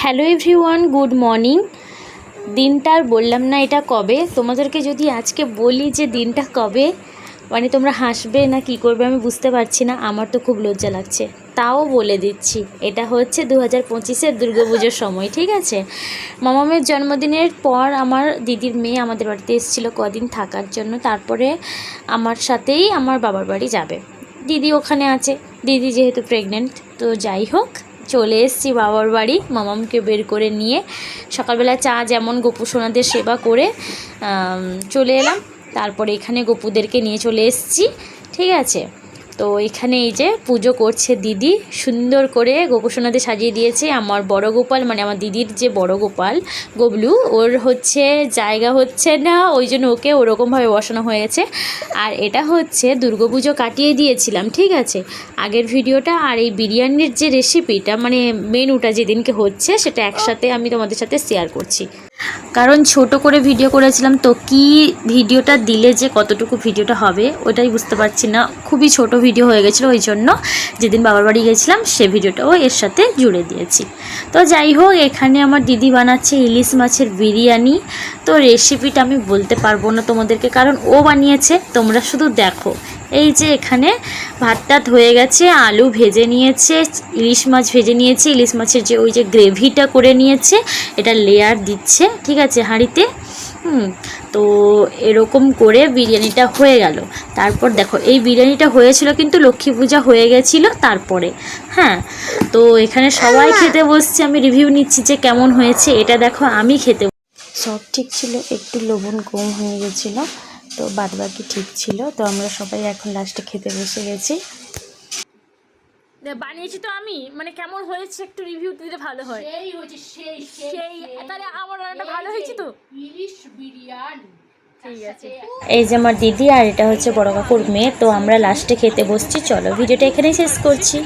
Hello everyone, good morning. দিনটা আর বললাম না এটা কবে। তোমাদেরকে যদি আজকে বলি যে দিনটা কবে, মানে তোমরা হাসবে না কি করবে আমি বুঝতে পারছি না। আমার তো খুব লজ্জা লাগছে, তাও বলে দিচ্ছি। এটা হচ্ছে 2025-এর দুর্গাপুজোর সময়, ঠিক আছে। মামামের জন্মদিনের পর আমার দিদির মেয়ে আমাদের বাড়িতে এসেছিলো কদিন থাকার জন্য। তারপরে আমার সাথেই আমার বাবার বাড়ি যাবে। দিদি ওখানে আছে, দিদি যেহেতু প্রেগনেন্ট। তো যাই হোক, চলে এসেছি বাবার বাড়ি মামামকে বের করে নিয়ে। সকালবেলা চা যেমন গোপু সোনাদের সেবা করে চলে এলাম। তারপরে এখানে গোপুদেরকে নিয়ে চলে এসেছি, ঠিক আছে। তো এখানে এই যে পুজো করছে দিদি, সুন্দর করে গোপুসোনাদের সাজিয়ে দিয়েছে। আমার বড় গোপাল, মানে আমার দিদির যে বড় গোপাল গবলু, ওর হচ্ছে জায়গা হচ্ছে না, ওই জন্য ওকে ওরকমভাবে বসানো হয়েছে। আর এটা হচ্ছে দুর্গাপুজো কাটিয়ে দিয়েছিলাম, ঠিক আছে, আগের ভিডিওটা। আর এই বিরিয়ানির যে রেসিপিটা, মানে মেনুটা যেদিনকে হচ্ছে, সেটা একসাথে আমি তোমাদের সাথে শেয়ার করছি। কারণ ছোট করে ভিডিও করেছিলাম, তো কি ভিডিওটা দিলে যে কতটুকু ভিডিওটা হবে ওটাই বুঝতে পারছি না। খুবই ছোট ভিডিও হয়ে গেছিলো, ওই জন্য যেদিন বাবার বাড়ি গেছিলাম সে ভিডিওটাও এর সাথে জুড়ে দিয়েছি। তো যাই হোক, এখানে আমার দিদি বানাচ্ছে ইলিশ মাছের বিরিয়ানি। তো রেসিপিটা আমি বলতে পারবো না তোমাদেরকে, কারণ ও বানিয়েছে, তোমরা শুধু দেখো। এই যে এখানে ভাত টাত হয়ে গেছে, আলু ভেজে নিয়েছে, ইলিশ মাছ ভেজে নিয়েছে, ইলিশ মাছের যে ওই যে গ্রেভিটা করে নিয়েছে, এটা লেয়ার দিচ্ছে, ঠিক আছে, হাঁড়িতে। তো এরকম করে বিরিয়ানিটা হয়ে গেল। তারপর দেখো, এই বিরিয়ানিটা হয়েছিল কিন্তু লক্ষ্মী পূজা হয়ে গেছিলো তারপরে। হ্যাঁ, তো এখানে সবাই খেতে বসছে, আমি রিভিউ নিচ্ছি যে কেমন হয়েছে। এটা দেখো, আমি খেতে সব ঠিক ছিল, একটু লবণ কম হয়ে গেছিলো, তো বাদ বাকি ঠিক ছিল। তো আমরা সবাই এখন লাস্টে খেতে বসে গেছি। বানিয়েছি তো আমি, মানে কেমন হয়েছে একটু রিভিউ দিলে ভালো হয়। সেই হয়েছে, সেই তাহলে আমার রান্নাটা ভালো হয়েছে তো। ইলিশ বিরিয়ানি, ঠিক আছে। এই যে আমার দিদি, আর এটা হচ্ছে বড় কাকুর মেয়ে। তো আমরা লাস্টে খেতে বসছি। চলো ভিডিওটা এখানেই শেষ করছি।